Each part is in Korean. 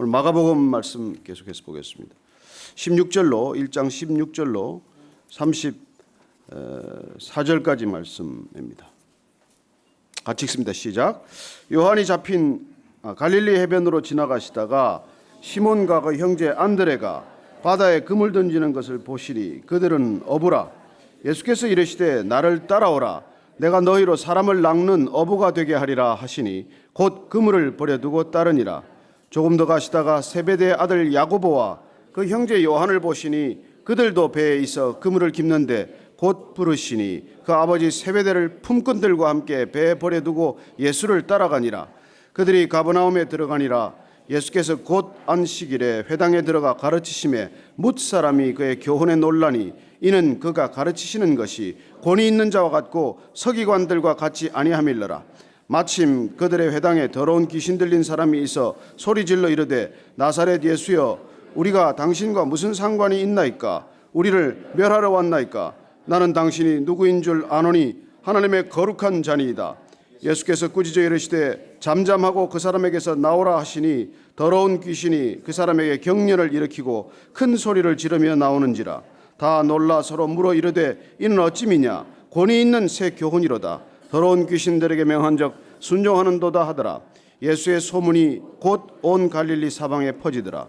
오늘 마가복음 말씀 계속해서 보겠습니다. 16절로 1장 16절로 34절까지 말씀입니다. 같이 읽습니다. 시작. 요한이 잡힌 갈릴리 해변으로 지나가시다가 시몬과 그 형제 안드레가 바다에 그물 던지는 것을 보시니 그들은 어부라. 예수께서 이르시되 나를 따라오라. 내가 너희로 사람을 낚는 어부가 되게 하리라 하시니 곧 그물을 버려두고 따르니라. 조금 더 가시다가 세베대의 아들 야고보와 그 형제 요한을 보시니 그들도 배에 있어 그물을 깁는데 곧 부르시니 그 아버지 세베대를 품꾼들과 함께 배에 버려두고 예수를 따라가니라. 그들이 가버나움에 들어가니라. 예수께서 곧 안식일에 회당에 들어가 가르치심에 뭇 사람이 그의 교훈에 놀라니 이는 그가 가르치시는 것이 권위 있는 자와 같고 서기관들과 같이 아니함일러라. 마침 그들의 회당에 더러운 귀신 들린 사람이 있어 소리질러 이르되 나사렛 예수여 우리가 당신과 무슨 상관이 있나이까? 우리를 멸하러 왔나이까? 나는 당신이 누구인 줄 아노니 하나님의 거룩한 자니이다. 예수께서 꾸짖어 이르시되 잠잠하고 그 사람에게서 나오라 하시니 더러운 귀신이 그 사람에게 경련을 일으키고 큰 소리를 지르며 나오는지라. 다 놀라 서로 물어 이르되 이는 어찌미냐? 권위 있는 새 교훈이로다. 더러운 귀신들에게 명한적 순종하는도다 하더라. 예수의 소문이 곧 온 갈릴리 사방에 퍼지더라.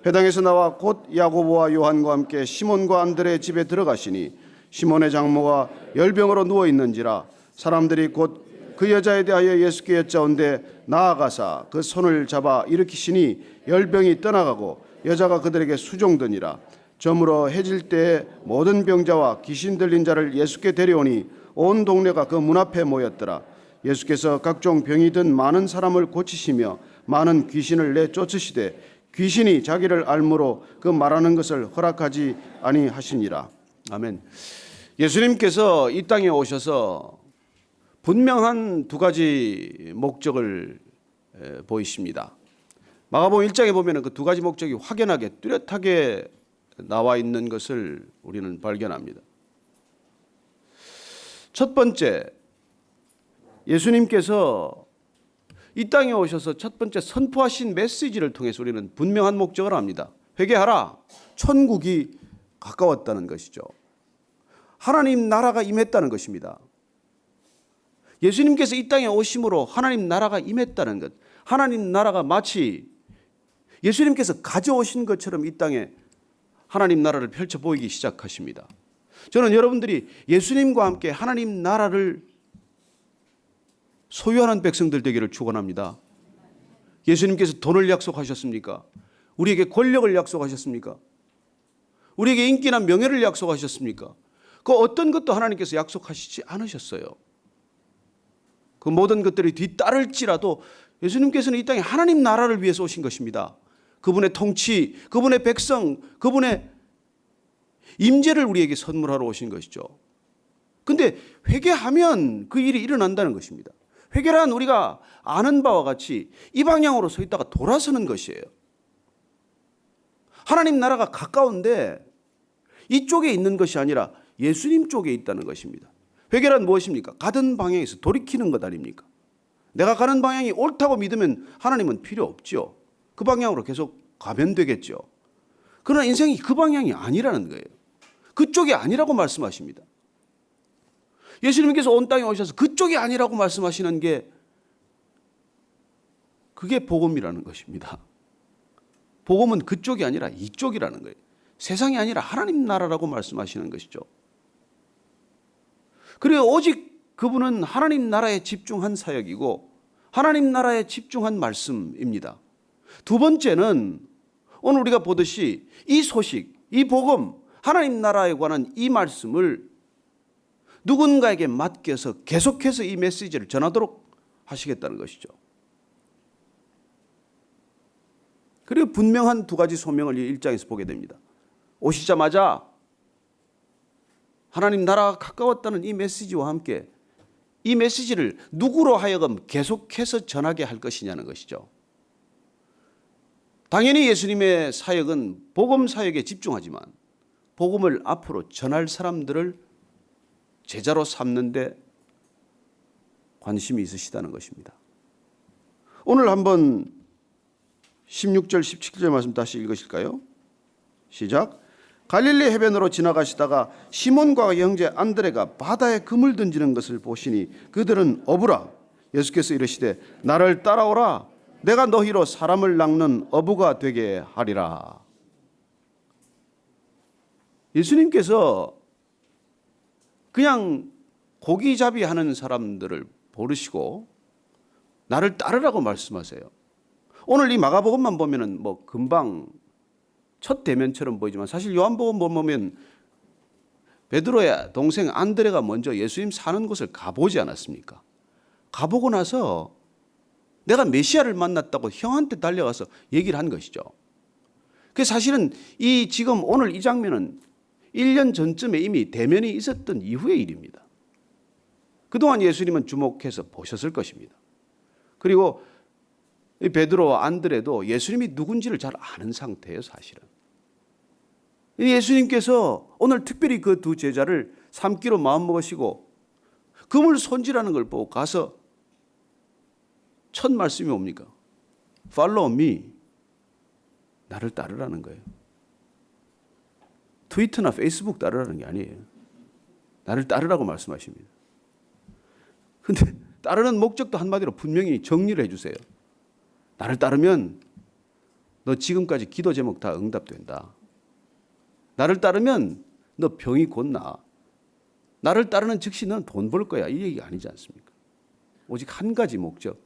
회당에서 나와 곧 야고보와 요한과 함께 시몬과 안드레의 집에 들어가시니 시몬의 장모가 열병으로 누워 있는지라. 사람들이 곧 그 여자에 대하여 예수께 여짜온데 나아가사 그 손을 잡아 일으키시니 열병이 떠나가고 여자가 그들에게 수종드니라. 저물어 해질 때에 모든 병자와 귀신 들린 자를 예수께 데려오니 온 동네가 그 문 앞에 모였더라. 예수께서 각종 병이 든 많은 사람을 고치시며 많은 귀신을 내쫓으시되 귀신이 자기를 알므로 그 말하는 것을 허락하지 아니하시니라. 아멘. 예수님께서 이 땅에 오셔서 분명한 두 가지 목적을 보이십니다. 마가복음 1장에 보면 그 두 가지 목적이 확연하게 뚜렷하게 나와 있는 것을 우리는 발견합니다. 첫 번째, 예수님께서 이 땅에 오셔서 첫 번째 선포하신 메시지를 통해서 우리는 분명한 목적을 압니다. 회개하라. 천국이 가까웠다는 것이죠. 하나님 나라가 임했다는 것입니다. 예수님께서 이 땅에 오심으로 하나님 나라가 임했다는 것, 하나님 나라가 마치 예수님께서 가져오신 것처럼 이 땅에 하나님 나라를 펼쳐 보이기 시작하십니다. 저는 여러분들이 예수님과 함께 하나님 나라를 소유하는 백성들 되기를 축원합니다. 예수님께서 돈을 약속하셨습니까? 우리에게 권력을 약속하셨습니까? 우리에게 인기나 명예를 약속하셨습니까? 그 어떤 것도 하나님께서 약속하시지 않으셨어요. 그 모든 것들이 뒤따를지라도 예수님께서는 이 땅에 하나님 나라를 위해서 오신 것입니다. 그분의 통치, 그분의 백성, 그분의 임재를 우리에게 선물하러 오신 것이죠. 그런데 회개하면 그 일이 일어난다는 것입니다. 회개란 우리가 아는 바와 같이 이 방향으로 서 있다가 돌아서는 것이에요. 하나님 나라가 가까운데 이쪽에 있는 것이 아니라 예수님 쪽에 있다는 것입니다. 회개란 무엇입니까? 가던 방향에서 돌이키는 것 아닙니까? 내가 가는 방향이 옳다고 믿으면 하나님은 필요 없죠. 그 방향으로 계속 가면 되겠죠. 그러나 인생이 그 방향이 아니라는 거예요. 그쪽이 아니라고 말씀하십니다. 예수님께서 온 땅에 오셔서 그쪽이 아니라고 말씀하시는 게 그게 복음이라는 것입니다. 복음은 그쪽이 아니라 이쪽이라는 거예요. 세상이 아니라 하나님 나라라고 말씀하시는 것이죠. 그리고 오직 그분은 하나님 나라에 집중한 사역이고 하나님 나라에 집중한 말씀입니다. 두 번째는 오늘 우리가 보듯이 이 소식, 이 복음, 하나님 나라에 관한 이 말씀을 누군가에게 맡겨서 계속해서 이 메시지를 전하도록 하시겠다는 것이죠. 그리고 분명한 두 가지 소명을 이 1장에서 보게 됩니다. 오시자마자 하나님 나라가 가까웠다는 이 메시지와 함께 이 메시지를 누구로 하여금 계속해서 전하게 할 것이냐는 것이죠. 당연히 예수님의 사역은 복음 사역에 집중하지만 복음을 앞으로 전할 사람들을 제자로 삼는 데 관심이 있으시다는 것입니다. 오늘 한번 16절 17절 말씀 다시 읽으실까요? 시작. 갈릴리 해변으로 지나가시다가 시몬과 형제 안드레가 바다에 금을 던지는 것을 보시니 그들은 어부라. 예수께서 이르시되 나를 따라오라. 내가 너희로 사람을 낚는 어부가 되게 하리라. 예수님께서 그냥 고기잡이 하는 사람들을 부르시고 나를 따르라고 말씀하세요. 오늘 이 마가복음만 보면은 뭐 금방 첫 대면처럼 보이지만 사실 요한복음 보면 베드로의 동생 안드레가 먼저 예수님 사는 곳을 가보지 않았습니까? 가보고 나서 내가 메시아를 만났다고 형한테 달려가서 얘기를 한 것이죠. 그 사실은 이 지금 오늘 이 장면은 1년 전쯤에 이미 대면이 있었던 이후의 일입니다. 그동안 예수님은 주목해서 보셨을 것입니다. 그리고 이 베드로와 안드레도 예수님이 누군지를 잘 아는 상태예요, 사실은. 예수님께서 오늘 특별히 그 두 제자를 삼기로 마음먹으시고 금을 손질하는 걸 보고 가서 첫 말씀이 뭡니까? Follow me. 나를 따르라는 거예요. 트위터나 페이스북 따르라는 게 아니에요. 나를 따르라고 말씀하십니다. 근데 따르는 목적도 한마디로 분명히 정리를 해주세요. 나를 따르면 너 지금까지 기도 제목 다 응답된다. 나를 따르면 너 병이 곧 나아. 나를 따르는 즉시 넌 돈 벌 거야. 이 얘기가 아니지 않습니까? 오직 한 가지 목적.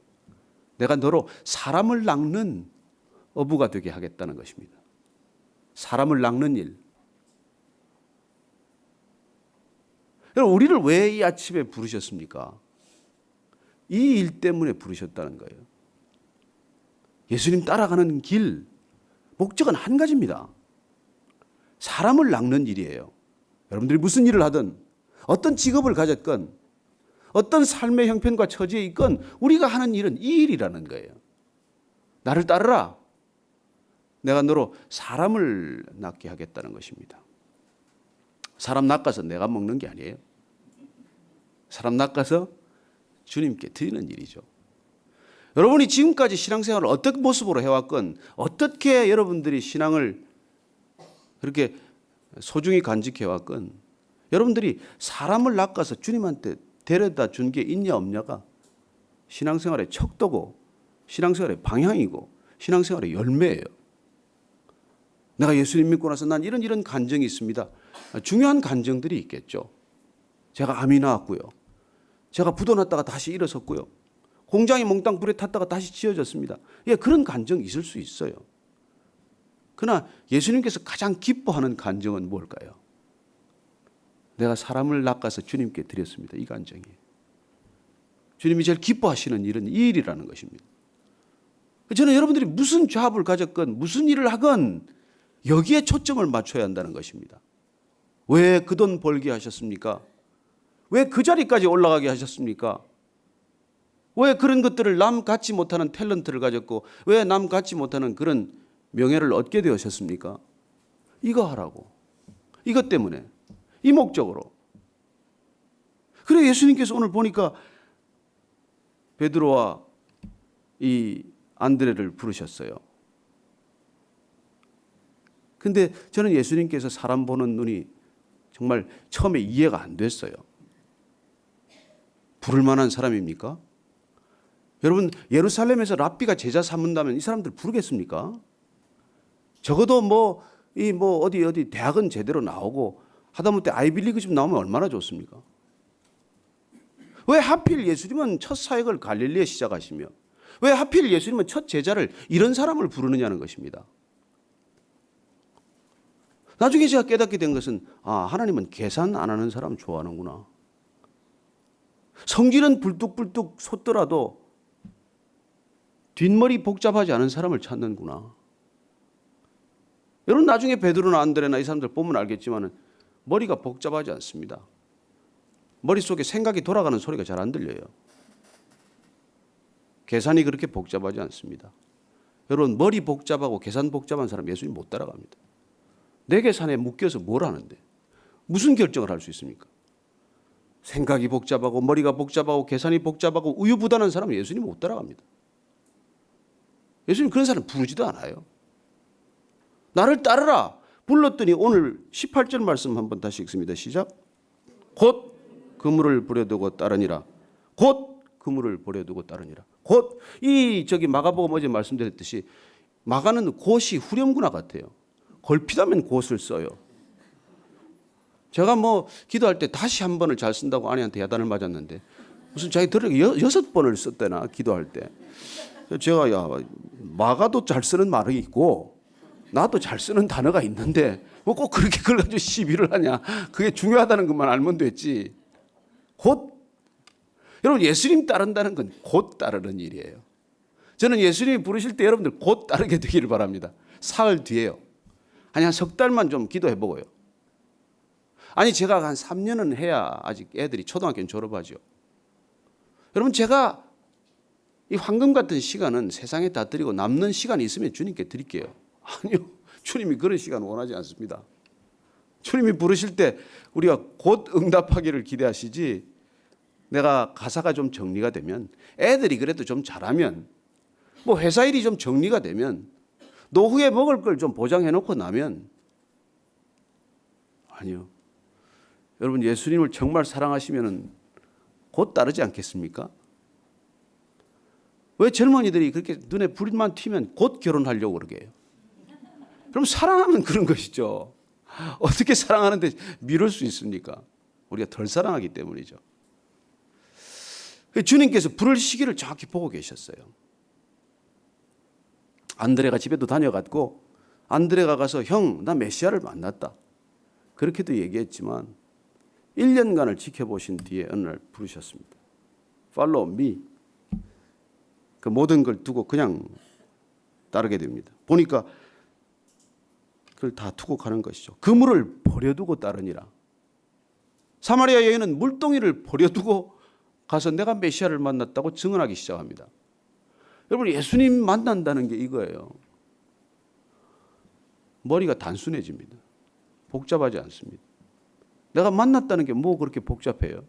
내가 너로 사람을 낚는 어부가 되게 하겠다는 것입니다. 사람을 낚는 일. 여러분, 우리를 왜 이 아침에 부르셨습니까? 이 일 때문에 부르셨다는 거예요. 예수님 따라가는 길, 목적은 한 가지입니다. 사람을 낚는 일이에요. 여러분들이 무슨 일을 하든, 어떤 직업을 가졌건, 어떤 삶의 형편과 처지에 있건 우리가 하는 일은 이 일이라는 거예요. 나를 따르라. 내가 너로 사람을 낚게 하겠다는 것입니다. 사람 낚아서 내가 먹는 게 아니에요. 사람 낚아서 주님께 드리는 일이죠. 여러분이 지금까지 신앙생활을 어떤 모습으로 해왔건, 어떻게 여러분들이 신앙을 그렇게 소중히 간직해왔건, 여러분들이 사람을 낚아서 주님한테 데려다 준 게 있냐 없냐가 신앙생활의 척도고, 신앙생활의 방향이고, 신앙생활의 열매예요. 내가 예수님 믿고 나서 난 이런 간정이 있습니다. 중요한 간정들이 있겠죠. 제가 암이 나왔고요. 제가 부도났다가 다시 일어섰고요. 공장이 몽땅 불에 탔다가 다시 지어졌습니다. 예, 그런 간정이 있을 수 있어요. 그러나 예수님께서 가장 기뻐하는 간정은 뭘까요? 내가 사람을 낚아서 주님께 드렸습니다. 이 간정이에요. 주님이 제일 기뻐하시는 일은 이 일이라는 것입니다. 저는 여러분들이 무슨 잡을 가졌건 무슨 일을 하건 여기에 초점을 맞춰야 한다는 것입니다. 왜 그 돈 벌게 하셨습니까? 왜 그 자리까지 올라가게 하셨습니까? 왜 그런 것들을 남 갖지 못하는 탤런트를 가졌고 왜 남 갖지 못하는 그런 명예를 얻게 되셨습니까? 이거 하라고. 이것 때문에. 이 목적으로. 그래 예수님께서 오늘 보니까 베드로와 이 안드레를 부르셨어요. 근데 저는 예수님께서 사람 보는 눈이 정말 처음에 이해가 안 됐어요. 부를 만한 사람입니까? 여러분, 예루살렘에서 랍비가 제자 삼는다면 이 사람들 부르겠습니까? 적어도 어디 대학은 제대로 나오고 하다못해 아이빌리그 좀 나오면 얼마나 좋습니까? 왜 하필 예수님은 첫 사역을 갈릴리에 시작하시며 왜 하필 예수님은 첫 제자를 이런 사람을 부르느냐는 것입니다. 나중에 제가 깨닫게 된 것은 하나님은 계산 안 하는 사람 좋아하는구나. 성질은 불뚝불뚝 솟더라도 뒷머리 복잡하지 않은 사람을 찾는구나. 여러분 나중에 베드로나 안드레나 이 사람들 보면 알겠지만 머리가 복잡하지 않습니다. 머릿속에 생각이 돌아가는 소리가 잘 안 들려요. 계산이 그렇게 복잡하지 않습니다. 여러분 머리 복잡하고 계산 복잡한 사람 예수님 못 따라갑니다. 내 계산에 묶여서 뭘 하는데 무슨 결정을 할 수 있습니까? 생각이 복잡하고 머리가 복잡하고 계산이 복잡하고 우유부단한 사람 예수님 못 따라갑니다. 예수님 그런 사람 부르지도 않아요. 나를 따르라 불렀더니 오늘 18절 말씀 한번 다시 읽습니다. 시작. 곧 그물을 버려두고 따르니라. 곧 그물을 버려두고 따르니라. 곧 이 마가복음 어제 말씀드렸듯이 마가는 곧이 후렴구나 같아요. 걸핏하면 곧을 써요. 제가 기도할 때 다시 한 번을 잘 쓴다고 아내한테 야단을 맞았는데 무슨 자기 들으려고 6번을 썼대나 기도할 때. 제가 마가도 잘 쓰는 말이 있고 나도 잘 쓰는 단어가 있는데 꼭 그렇게 그걸 가지고 시비를 하냐. 그게 중요하다는 것만 알면 됐지. 곧 여러분 예수님 따른다는 건 곧 따르는 일이에요. 저는 예수님이 부르실 때 여러분들 곧 따르게 되기를 바랍니다. 사흘 뒤에요. 한 석 달만 좀 기도해 보고요. 아니 제가 한 3년은 해야 아직 애들이 초등학교는 졸업하죠. 여러분 제가 이 황금 같은 시간은 세상에 다 드리고 남는 시간이 있으면 주님께 드릴게요. 아니요. 주님이 그런 시간 원하지 않습니다. 주님이 부르실 때 우리가 곧 응답하기를 기대하시지 내가 가사가 좀 정리가 되면 애들이 그래도 좀 잘하면 회사 일이 좀 정리가 되면 노후에 먹을 걸 좀 보장해 놓고 나면 아니요. 여러분 예수님을 정말 사랑하시면 곧 따르지 않겠습니까? 왜 젊은이들이 그렇게 눈에 불만 튀면 곧 결혼하려고 그러게 해요? 그럼 사랑하면 그런 것이죠. 어떻게 사랑하는데 미룰 수 있습니까? 우리가 덜 사랑하기 때문이죠. 주님께서 부를 시기를 정확히 보고 계셨어요. 안드레가 집에도 다녀갔고 안드레가 가서 형, 나 메시아를 만났다. 그렇게도 얘기했지만 1년간을 지켜보신 뒤에 어느 날 부르셨습니다. Follow me. 그 모든 걸 두고 그냥 따르게 됩니다. 보니까 그걸 다 두고 가는 것이죠. 그물을 버려두고 따르니라. 사마리아 여인은 물동이를 버려두고 가서 내가 메시아를 만났다고 증언하기 시작합니다. 여러분 예수님 만난다는 게 이거예요. 머리가 단순해집니다. 복잡하지 않습니다. 내가 만났다는 게 뭐 그렇게 복잡해요?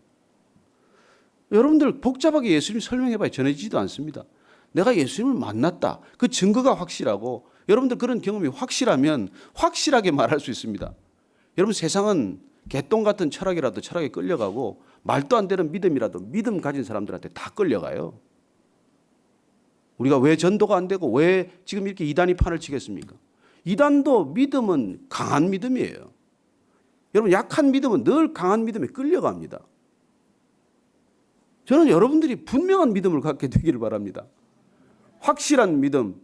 여러분들 복잡하게 예수님 설명해봐야 전해지지도 않습니다. 내가 예수님을 만났다. 그 증거가 확실하고 여러분들 그런 경험이 확실하면 확실하게 말할 수 있습니다. 여러분 세상은 개똥 같은 철학이라도 철학에 끌려가고 말도 안 되는 믿음이라도 믿음 가진 사람들한테 다 끌려가요. 우리가 왜 전도가 안 되고 왜 지금 이렇게 이단이 판을 치겠습니까? 이단도 믿음은 강한 믿음이에요. 여러분 약한 믿음은 늘 강한 믿음에 끌려갑니다. 저는 여러분들이 분명한 믿음을 갖게 되기를 바랍니다. 확실한 믿음,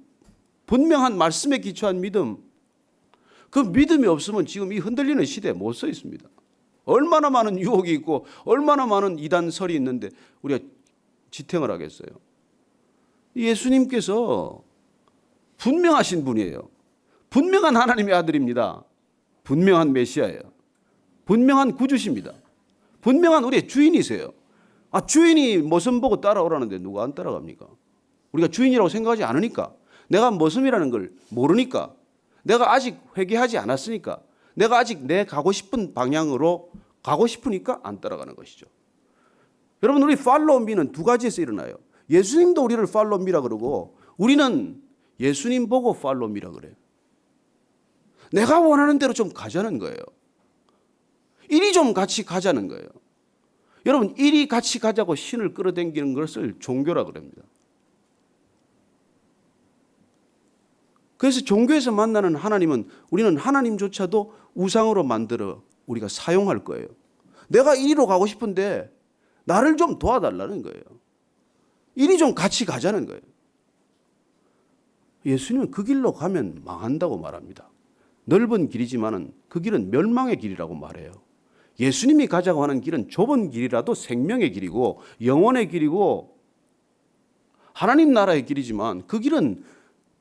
분명한 말씀에 기초한 믿음. 그 믿음이 없으면 지금 이 흔들리는 시대에 못 서 있습니다. 얼마나 많은 유혹이 있고 얼마나 많은 이단설이 있는데 우리가 지탱을 하겠어요. 예수님께서 분명하신 분이에요. 분명한 하나님의 아들입니다. 분명한 메시아예요. 분명한 구주십니다. 분명한 우리의 주인이세요. 주인이 모습 보고 따라오라는데 누가 안 따라갑니까? 우리가 주인이라고 생각하지 않으니까, 내가 모습이라는 걸 모르니까, 내가 아직 회개하지 않았으니까, 내가 아직 내 가고 싶은 방향으로 가고 싶으니까 안 따라가는 것이죠. 여러분 우리 팔로우 미는 두 가지에서 일어나요. 예수님도 우리를 팔로우 미라 그러고 우리는 예수님 보고 팔로우 미라 그래요. 내가 원하는 대로 좀 가자는 거예요. 이리 좀 같이 가자는 거예요. 여러분 이리 같이 가자고 신을 끌어당기는 것을 종교라 그럽니다. 그래서 종교에서 만나는 하나님은 우리는 하나님조차도 우상으로 만들어 우리가 사용할 거예요. 내가 이리로 가고 싶은데 나를 좀 도와달라는 거예요. 이리 좀 같이 가자는 거예요. 예수님은 그 길로 가면 망한다고 말합니다. 넓은 길이지만은 그 길은 멸망의 길이라고 말해요. 예수님이 가자고 하는 길은 좁은 길이라도 생명의 길이고 영원의 길이고 하나님 나라의 길이지만 그 길은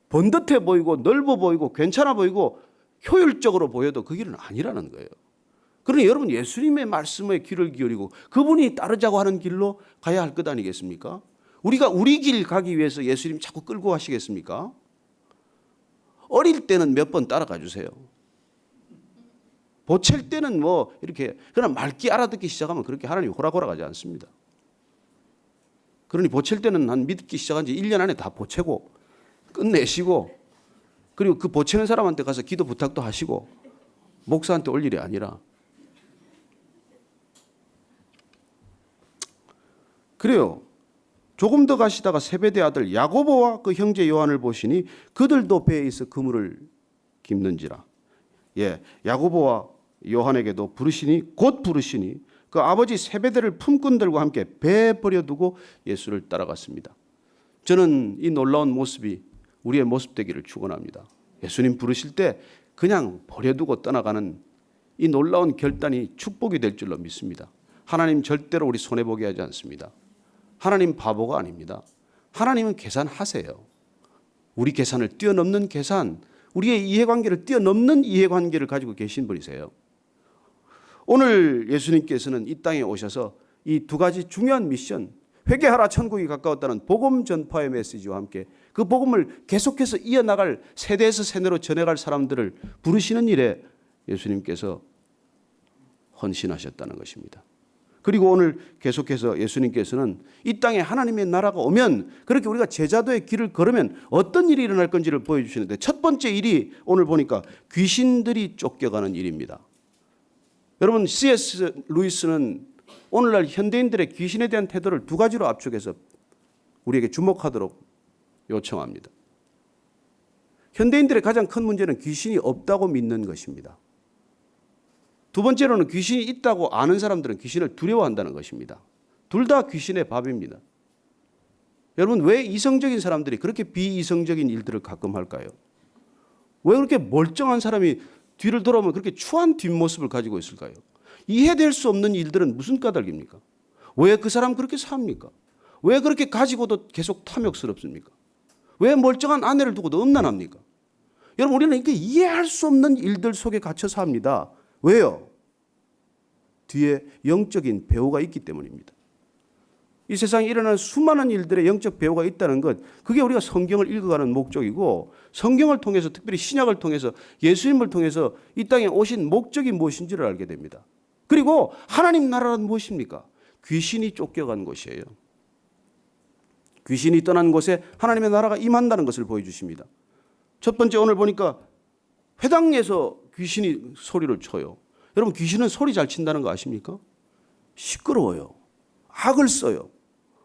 번듯해 보이고 넓어 보이고 괜찮아 보이고 효율적으로 보여도 그 길은 아니라는 거예요. 그러니 여러분 예수님의 말씀에 귀를 기울이고 그분이 따르자고 하는 길로 가야 할 것 아니겠습니까? 우리가 우리 길 가기 위해서 예수님 자꾸 끌고 가시겠습니까? 어릴 때는 몇 번 따라가 주세요. 보챌 때는 뭐 이렇게 그냥 맑게 알아듣기 시작하면 그렇게 하나님이 호락호락하지 않습니다. 그러니 보챌 때는 한 믿기 시작한 지 1년 안에 다 보채고 끝내시고 그리고 그 보채는 사람한테 가서 기도 부탁도 하시고 목사한테 올 일이 아니라 그래요. 조금 더 가시다가 세베대 아들 야고보와 그 형제 요한을 보시니 그들도 배에 있어 그물을 깁는지라. 예, 야고보와 요한에게도 부르시니 곧 부르시니 그 아버지 세베대를 품꾼들과 함께 배에 버려두고 예수를 따라갔습니다. 저는 이 놀라운 모습이 우리의 모습 되기를 축원합니다. 예수님 부르실 때 그냥 버려두고 떠나가는 이 놀라운 결단이 축복이 될 줄로 믿습니다. 하나님 절대로 우리 손해보게 하지 않습니다. 하나님 바보가 아닙니다. 하나님은 계산하세요. 우리 계산을 뛰어넘는 계산, 우리의 이해관계를 뛰어넘는 이해관계를 가지고 계신 분이세요. 오늘 예수님께서는 이 땅에 오셔서 이 두 가지 중요한 미션, 회개하라 천국이 가까웠다는 복음 전파의 메시지와 함께 그 복음을 계속해서 이어나갈 세대에서 세대로 전해갈 사람들을 부르시는 일에 예수님께서 헌신하셨다는 것입니다. 그리고 오늘 계속해서 예수님께서는 이 땅에 하나님의 나라가 오면 그렇게 우리가 제자도의 길을 걸으면 어떤 일이 일어날 건지를 보여주시는데 첫 번째 일이 오늘 보니까 귀신들이 쫓겨가는 일입니다. 여러분 C.S. 루이스는 오늘날 현대인들의 귀신에 대한 태도를 두 가지로 압축해서 우리에게 주목하도록 요청합니다. 현대인들의 가장 큰 문제는 귀신이 없다고 믿는 것입니다. 두 번째로는 귀신이 있다고 아는 사람들은 귀신을 두려워한다는 것입니다. 둘 다 귀신의 밥입니다. 여러분 왜 이성적인 사람들이 그렇게 비이성적인 일들을 가끔 할까요? 왜 그렇게 멀쩡한 사람이 뒤를 돌아보면 그렇게 추한 뒷모습을 가지고 있을까요? 이해될 수 없는 일들은 무슨 까닭입니까? 왜 그 사람 그렇게 삽니까? 왜 그렇게 가지고도 계속 탐욕스럽습니까? 왜 멀쩡한 아내를 두고도 음란합니까? 여러분 우리는 이렇게 이해할 수 없는 일들 속에 갇혀서 삽니다. 왜요? 뒤에 영적인 배후가 있기 때문입니다. 이 세상에 일어나는 수많은 일들의 영적 배후가 있다는 것, 그게 우리가 성경을 읽어가는 목적이고 성경을 통해서 특별히 신약을 통해서 예수님을 통해서 이 땅에 오신 목적이 무엇인지를 알게 됩니다. 그리고 하나님 나라는 무엇입니까? 귀신이 쫓겨간 곳이에요. 귀신이 떠난 곳에 하나님의 나라가 임한다는 것을 보여주십니다. 첫 번째 오늘 보니까 회당에서 귀신이 소리를 쳐요. 여러분 귀신은 소리 잘 친다는 거 아십니까? 시끄러워요. 악을 써요.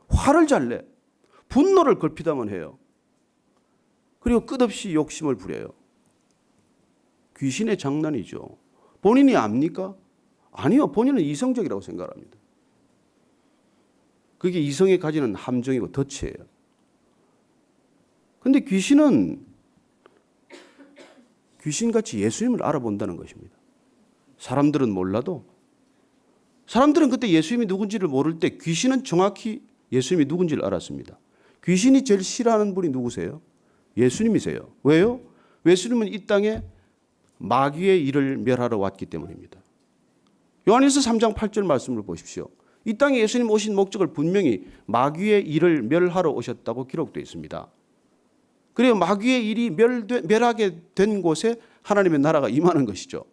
화를 잘 내. 분노를 걸피다만 해요. 그리고 끝없이 욕심을 부려요. 귀신의 장난이죠. 본인이 압니까? 아니요. 본인은 이성적이라고 생각합니다. 그게 이성이 가지는 함정이고 덫이에요. 그런데 귀신은 귀신같이 예수님을 알아본다는 것입니다. 사람들은 몰라도 사람들은 그때 예수님이 누군지를 모를 때 귀신은 정확히 예수님이 누군지를 알았습니다. 귀신이 제일 싫어하는 분이 누구세요? 예수님이세요. 왜요? 예수님은 이 땅에 마귀의 일을 멸하러 왔기 때문입니다. 요한일서 3장 8절 말씀을 보십시오. 이 땅에 예수님 오신 목적을 분명히 마귀의 일을 멸하러 오셨다고 기록되어 있습니다. 그리고 마귀의 일이 멸하게 된 곳에 하나님의 나라가 임하는 것이죠.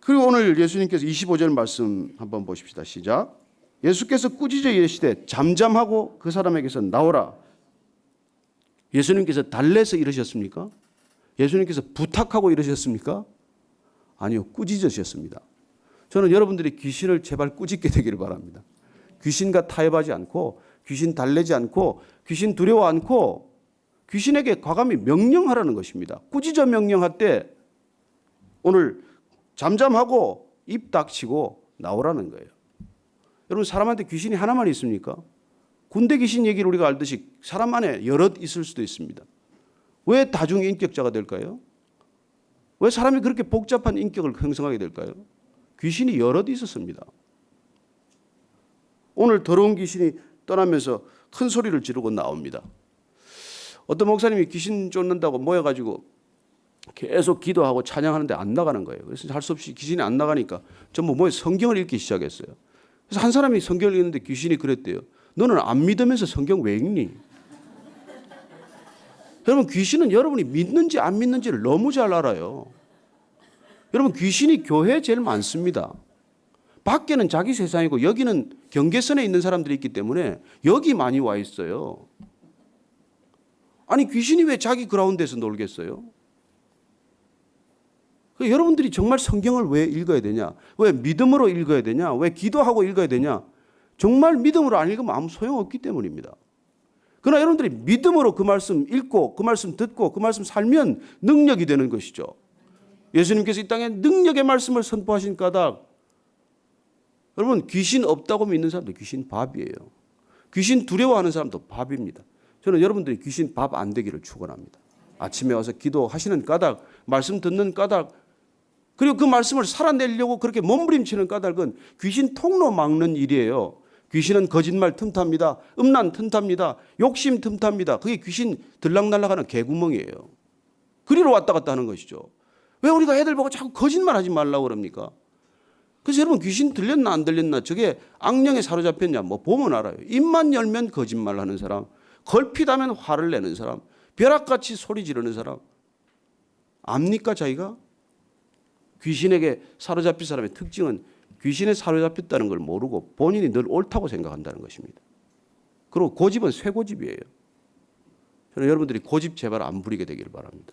그리고 오늘 예수님께서 25절 말씀 한번 보십시다. 시작. 예수께서 꾸짖어 이르시되 잠잠하고 그 사람에게서 나오라. 예수님께서 달래서 이러셨습니까? 예수님께서 부탁하고 이러셨습니까? 아니요. 꾸짖으셨습니다. 저는 여러분들이 귀신을 제발 꾸짖게 되기를 바랍니다. 귀신과 타협하지 않고 귀신 달래지 않고 귀신 두려워 않고 귀신에게 과감히 명령하라는 것입니다. 꾸짖어 명령할 때 오늘 잠잠하고 입 닥치고 나오라는 거예요. 여러분 사람한테 귀신이 하나만 있습니까? 군대 귀신 얘기를 우리가 알듯이 사람 안에 여럿 있을 수도 있습니다. 왜 다중인격자가 될까요? 왜 사람이 그렇게 복잡한 인격을 형성하게 될까요? 귀신이 여럿 있었습니다. 오늘 더러운 귀신이 떠나면서 큰 소리를 지르고 나옵니다. 어떤 목사님이 귀신 쫓는다고 모여가지고 계속 기도하고 찬양하는데 안 나가는 거예요. 그래서 할 수 없이 귀신이 안 나가니까 전부 모여 성경을 읽기 시작했어요. 그래서 한 사람이 성경을 읽는데 귀신이 그랬대요. 너는 안 믿으면서 성경 왜 읽니? 여러분 귀신은 여러분이 믿는지 안 믿는지를 너무 잘 알아요. 여러분 귀신이 교회에 제일 많습니다. 밖에는 자기 세상이고 여기는 경계선에 있는 사람들이 있기 때문에 여기 많이 와 있어요. 아니 귀신이 왜 자기 그라운드에서 놀겠어요? 여러분들이 정말 성경을 왜 읽어야 되냐? 왜 믿음으로 읽어야 되냐? 왜 기도하고 읽어야 되냐? 정말 믿음으로 안 읽으면 아무 소용없기 때문입니다. 그러나 여러분들이 믿음으로 그 말씀 읽고 그 말씀 듣고 그 말씀 살면 능력이 되는 것이죠. 예수님께서 이 땅에 능력의 말씀을 선포하신 까닭, 여러분 귀신 없다고 믿는 사람도 귀신 밥이에요. 귀신 두려워하는 사람도 밥입니다. 저는 여러분들이 귀신 밥 안 되기를 축원합니다. 아침에 와서 기도하시는 까닭, 말씀 듣는 까닭, 그리고 그 말씀을 살아내려고 그렇게 몸부림치는 까닭은 귀신 통로 막는 일이에요. 귀신은 거짓말 틈탑니다. 음란 틈탑니다. 욕심 틈탑니다. 그게 귀신 들락날락하는 개구멍이에요. 그리로 왔다 갔다 하는 것이죠. 왜 우리가 애들 보고 자꾸 거짓말하지 말라고 그럽니까? 그래서 여러분 귀신 들렸나 안 들렸나, 저게 악령에 사로잡혔냐, 뭐 보면 알아요. 입만 열면 거짓말하는 사람, 걸핏하면 화를 내는 사람, 벼락같이 소리 지르는 사람, 압니까 자기가? 귀신에게 사로잡힌 사람의 특징은 귀신에 사로잡혔다는 걸 모르고 본인이 늘 옳다고 생각한다는 것입니다. 그리고 고집은 쇠고집이에요. 저는 여러분들이 고집 제발 안 부리게 되기를 바랍니다.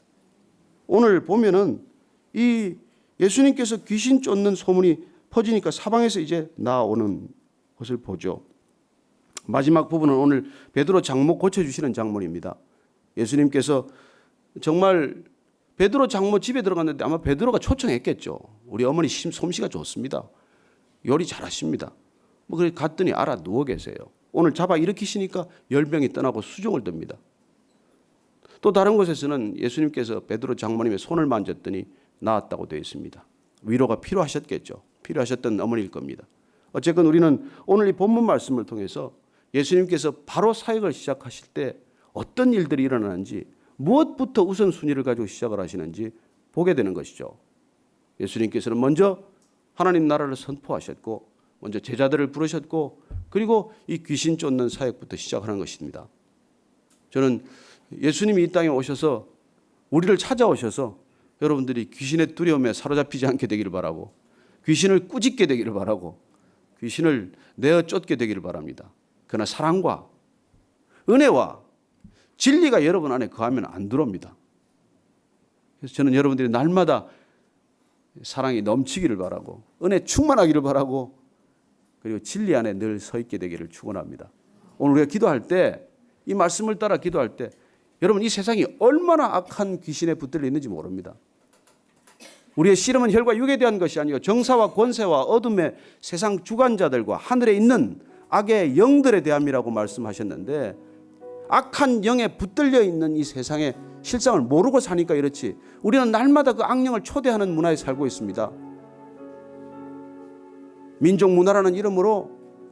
오늘 보면은 이 예수님께서 귀신 쫓는 소문이 퍼지니까 사방에서 이제 나오는 것을 보죠. 마지막 부분은 오늘 베드로 장모 고쳐주시는 장면입니다. 예수님께서 정말 베드로 장모 집에 들어갔는데 아마 베드로가 초청했겠죠. 우리 어머니 솜씨가 좋습니다. 요리 잘하십니다. 뭐 그래 갔더니 알아 누워 계세요. 오늘 잡아 일으키시니까 열병이 떠나고 수종을 듭니다. 또 다른 곳에서는 예수님께서 베드로 장모님의 손을 만졌더니 나았다고 되어 있습니다. 위로가 필요하셨겠죠. 필요하셨던 어머니일 겁니다. 어쨌건 우리는 오늘 이 본문 말씀을 통해서 예수님께서 바로 사역을 시작하실 때 어떤 일들이 일어나는지, 무엇부터 우선순위를 가지고 시작을 하시는지 보게 되는 것이죠. 예수님께서는 먼저 하나님 나라를 선포하셨고, 먼저 제자들을 부르셨고, 그리고 이 귀신 쫓는 사역부터 시작하는 것입니다. 저는 예수님이 이 땅에 오셔서 우리를 찾아오셔서 여러분들이 귀신의 두려움에 사로잡히지 않게 되기를 바라고, 귀신을 꾸짖게 되기를 바라고, 귀신을 내어 쫓게 되기를 바랍니다. 그러나 사랑과 은혜와 진리가 여러분 안에 거하면 안 들어옵니다. 그래서 저는 여러분들이 날마다 사랑이 넘치기를 바라고, 은혜 충만하기를 바라고, 그리고 진리 안에 늘 서 있게 되기를 축원합니다. 오늘 우리가 기도할 때, 이 말씀을 따라 기도할 때, 여러분 이 세상이 얼마나 악한 귀신에 붙들려 있는지 모릅니다. 우리의 씨름은 혈과 육에 대한 것이 아니요 정사와 권세와 어둠의 세상 주관자들과 하늘에 있는 악의 영들에 대함이라고 말씀하셨는데, 악한 영에 붙들려 있는 이 세상의 실상을 모르고 사니까 이렇지, 우리는 날마다 그 악령을 초대하는 문화에 살고 있습니다. 민족 문화라는 이름으로,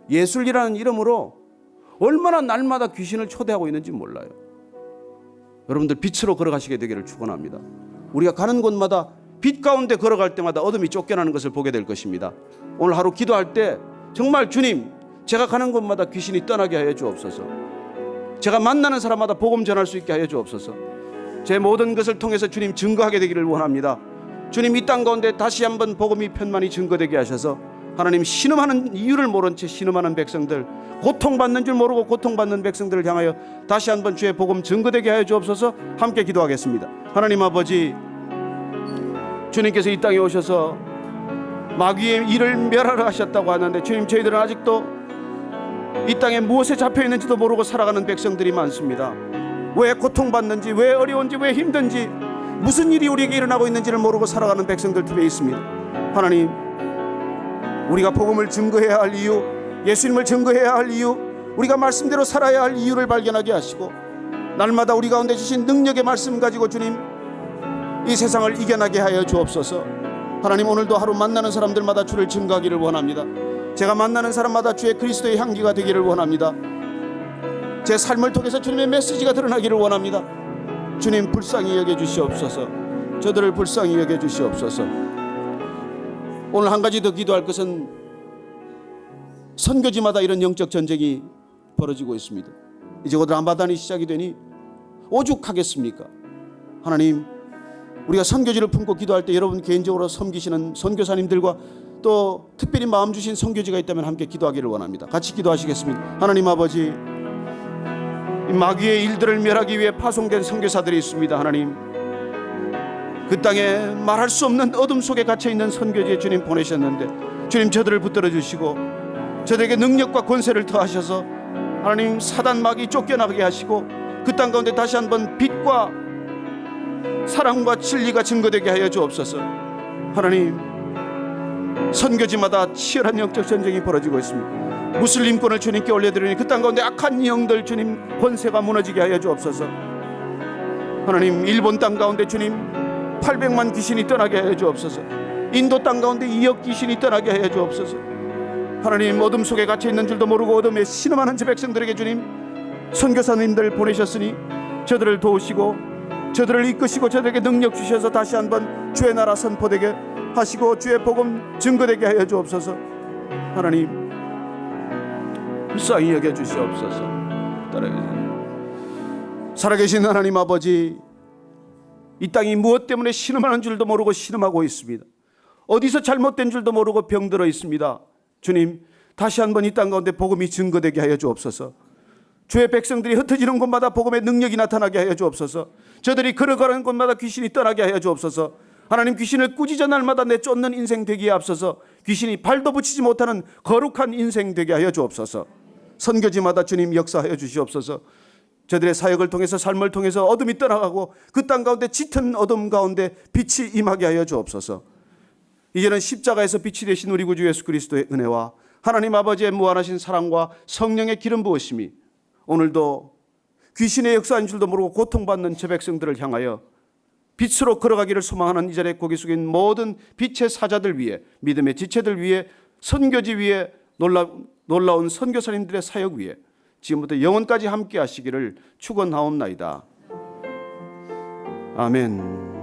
예술이라는 이름으로 얼마나 날마다 귀신을 초대하고 있는지 몰라요. 여러분들 빛으로 걸어가시게 되기를 축원합니다. 우리가 가는 곳마다 빛 가운데 걸어갈 때마다 어둠이 쫓겨나는 것을 보게 될 것입니다. 오늘 하루 기도할 때 정말 주님, 제가 가는 곳마다 귀신이 떠나게 하여 주옵소서. 제가 만나는 사람마다 복음 전할 수 있게 하여 주옵소서. 제 모든 것을 통해서 주님 증거하게 되기를 원합니다. 주님 이 땅 가운데 다시 한번 복음이 편만히 증거되게 하셔서 하나님 신음하는 이유를 모른 채 신음하는 백성들, 고통받는 줄 모르고 고통받는 백성들을 향하여 다시 한번 주의 복음 증거되게 하여 주옵소서. 함께 기도하겠습니다. 하나님 아버지, 주님께서 이 땅에 오셔서 마귀의 일을 멸하러 하셨다고 하는데, 주님 저희들은 아직도 이 땅에 무엇에 잡혀 있는지도 모르고 살아가는 백성들이 많습니다. 왜 고통받는지, 왜 어려운지, 왜 힘든지, 무슨 일이 우리에게 일어나고 있는지를 모르고 살아가는 백성들 틈에 있습니다. 하나님, 우리가 복음을 증거해야 할 이유, 예수님을 증거해야 할 이유, 우리가 말씀대로 살아야 할 이유를 발견하게 하시고, 날마다 우리 가운데 주신 능력의 말씀 가지고 주님 이 세상을 이겨나게 하여 주옵소서. 하나님, 오늘도 하루 만나는 사람들마다 주를 증거하기를 원합니다. 제가 만나는 사람마다 주의 그리스도의 향기가 되기를 원합니다. 제 삶을 통해서 주님의 메시지가 드러나기를 원합니다. 주님 불쌍히 여겨주시옵소서. 저들을 불쌍히 여겨주시옵소서. 오늘 한 가지 더 기도할 것은, 선교지마다 이런 영적 전쟁이 벌어지고 있습니다. 이제 곧 라마단이 시작이 되니 오죽하겠습니까? 하나님, 우리가 선교지를 품고 기도할 때 여러분 개인적으로 섬기시는 선교사님들과 또 특별히 마음 주신 선교지가 있다면 함께 기도하기를 원합니다. 같이 기도하시겠습니다. 하나님 아버지, 이 마귀의 일들을 멸하기 위해 파송된 선교사들이 있습니다. 하나님, 그 땅에 말할 수 없는 어둠 속에 갇혀있는 선교지에 주님 보내셨는데 주님 저들을 붙들어 주시고 저들에게 능력과 권세를 더하셔서 하나님 사단 마귀 쫓겨나게 하시고 그 땅 가운데 다시 한번 빛과 사랑과 진리가 증거되게 하여 주옵소서. 하나님, 선교지마다 치열한 영적 전쟁이 벌어지고 있습니다. 무슬림권을 주님께 올려드리니 그 땅 가운데 악한 영들 주님 권세가 무너지게 하여 주옵소서. 하나님, 일본 땅 가운데 주님 800만 귀신이 떠나게 하여 주옵소서. 인도 땅 가운데 2억 귀신이 떠나게 하여 주옵소서. 하나님, 어둠 속에 갇혀 있는 줄도 모르고 어둠에 신음하는 제 백성들에게 주님 선교사님들 보내셨으니 저들을 도우시고 저들을 이끄시고 저들에게 능력 주셔서 다시 한번 주의 나라 선포되게 하시고 주의 복음 증거되게 하여 주옵소서. 하나님, 불쌍히 여겨 주시옵소서. 살아계신 하나님 아버지, 이 땅이 무엇 때문에 신음하는 줄도 모르고 신음하고 있습니다. 어디서 잘못된 줄도 모르고 병들어 있습니다. 주님, 다시 한번 이 땅 가운데 복음이 증거되게 하여 주옵소서. 주의 백성들이 흩어지는 곳마다 복음의 능력이 나타나게 하여 주옵소서. 저들이 걸어가는 곳마다 귀신이 떠나게 하여 주옵소서. 하나님, 귀신을 꾸짖어 날마다 내쫓는 인생 되기에 앞서서 귀신이 발도 붙이지 못하는 거룩한 인생 되게 하여 주옵소서. 선교지마다 주님 역사하여 주시옵소서. 저들의 사역을 통해서 삶을 통해서 어둠이 떠나가고 그 땅 가운데 짙은 어둠 가운데 빛이 임하게 하여 주옵소서. 이제는 십자가에서 빛이 되신 우리 구주 예수 그리스도의 은혜와 하나님 아버지의 무한하신 사랑과 성령의 기름 부으심이 오늘도 귀신의 역사인 줄도 모르고 고통받는 제 백성들을 향하여 빛으로 걸어가기를 소망하는 이 자리에 고개 숙인 모든 빛의 사자들 위해, 믿음의 지체들 위해, 선교지 위해, 놀라운 선교사님들의 사역 위해 지금부터 영원까지 함께 하시기를 축원하옵나이다. 아멘.